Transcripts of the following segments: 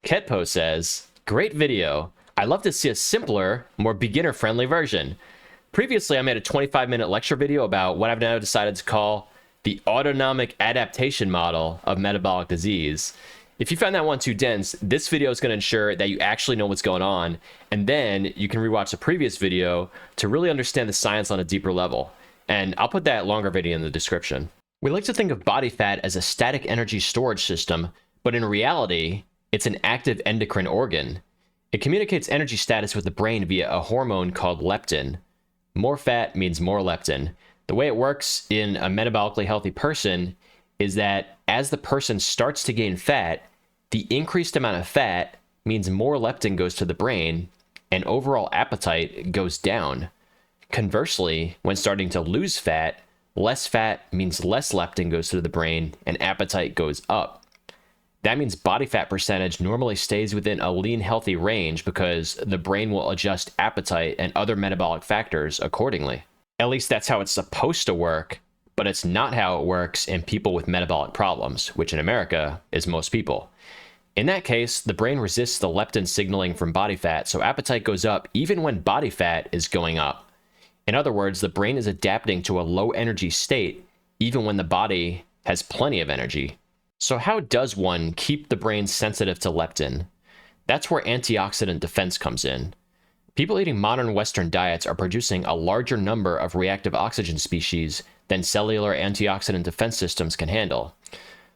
Ketpo says, great video. I'd love to see a simpler, more beginner-friendly version. Previously, I made a 25-minute lecture video about what I've now decided to call the autonomic adaptation model of metabolic disease. If you found that one too dense, this video is going to ensure that you actually know what's going on, and then you can rewatch the previous video to really understand the science on a deeper level. And I'll put that longer video in the description. We like to think of body fat as a static energy storage system, but in reality, it's an active endocrine organ. It communicates energy status with the brain via a hormone called leptin. More fat means more leptin. The way it works in a metabolically healthy person is that as the person starts to gain fat, the increased amount of fat means more leptin goes to the brain, and overall appetite goes down. Conversely, when starting to lose fat, less fat means less leptin goes to the brain, and appetite goes up. That means body fat percentage normally stays within a lean, healthy range because the brain will adjust appetite and other metabolic factors accordingly. At least that's how it's supposed to work, but it's not how it works in people with metabolic problems, which in America is most people. In that case, the brain resists the leptin signaling from body fat, so appetite goes up even when body fat is going up. In other words, the brain is adapting to a low energy state even when the body has plenty of energy. So how does one keep the brain sensitive to leptin? That's where antioxidant defense comes in. People eating modern Western diets are producing a larger number of reactive oxygen species than cellular antioxidant defense systems can handle.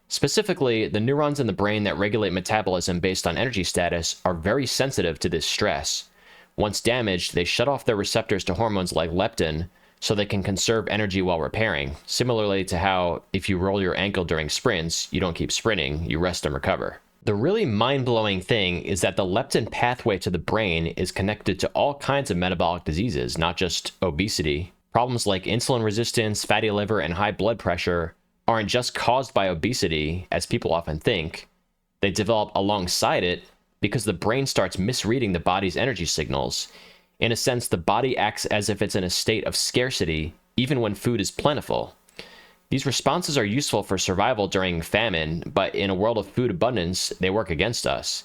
Specifically, the neurons in the brain that regulate metabolism based on energy status are very sensitive to this stress. Once damaged, they shut off their receptors to hormones like leptin, so they can conserve energy while repairing, similarly to how if you roll your ankle during sprints, you don't keep sprinting, you rest and recover. The really mind-blowing thing is that the leptin pathway to the brain is connected to all kinds of metabolic diseases, not just obesity. Problems like insulin resistance, fatty liver, and high blood pressure aren't just caused by obesity, as people often think. They develop alongside it because the brain starts misreading the body's energy signals. In a sense, the body acts as if it's in a state of scarcity, even when food is plentiful. These responses are useful for survival during famine, but in a world of food abundance, they work against us.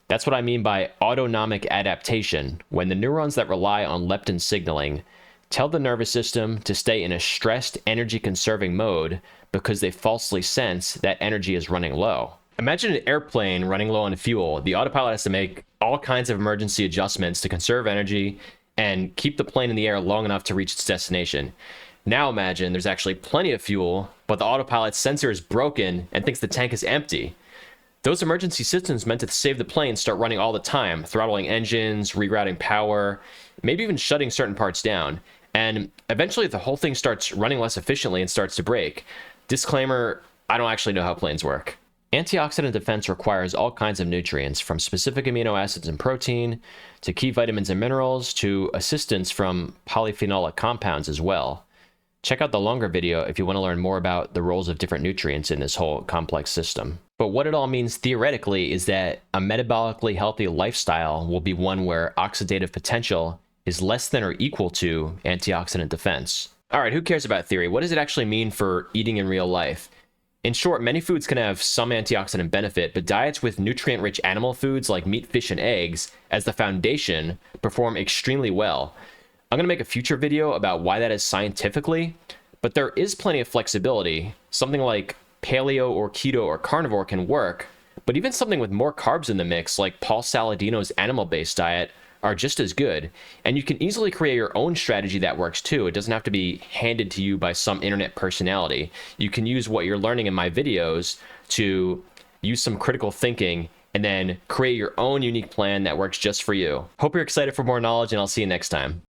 That's what I mean by autonomic adaptation, when the neurons that rely on leptin signaling tell the nervous system to stay in a stressed, energy-conserving mode because they falsely sense that energy is running low. Imagine an airplane running low on fuel. The autopilot has to make all kinds of emergency adjustments to conserve energy and keep the plane in the air long enough to reach its destination. Now imagine there's actually plenty of fuel, but the autopilot's sensor is broken and thinks the tank is empty. Those emergency systems meant to save the plane start running all the time, throttling engines, rerouting power, maybe even shutting certain parts down. And eventually the whole thing starts running less efficiently and starts to break. Disclaimer, I don't actually know how planes work. Antioxidant defense requires all kinds of nutrients, from specific amino acids and protein, to key vitamins and minerals, to assistance from polyphenolic compounds as well. Check out the longer video if you want to learn more about the roles of different nutrients in this whole complex system. But what it all means theoretically is that a metabolically healthy lifestyle will be one where oxidative potential is less than or equal to antioxidant defense. All right, who cares about theory? What does it actually mean for eating in real life? In short, many foods can have some antioxidant benefit, but diets with nutrient-rich animal foods like meat, fish, and eggs as the foundation perform extremely well. I'm going to make a future video about why that is scientifically, but there is plenty of flexibility. Something like paleo or keto or carnivore can work, but even something with more carbs in the mix, like Paul Saladino's animal-based diet, are just as good. And you can easily create your own strategy that works too. It doesn't have to be handed to you by some internet personality. You can use what you're learning in my videos to use some critical thinking and then create your own unique plan that works just for you. Hope you're excited for more knowledge, and I'll see you next time.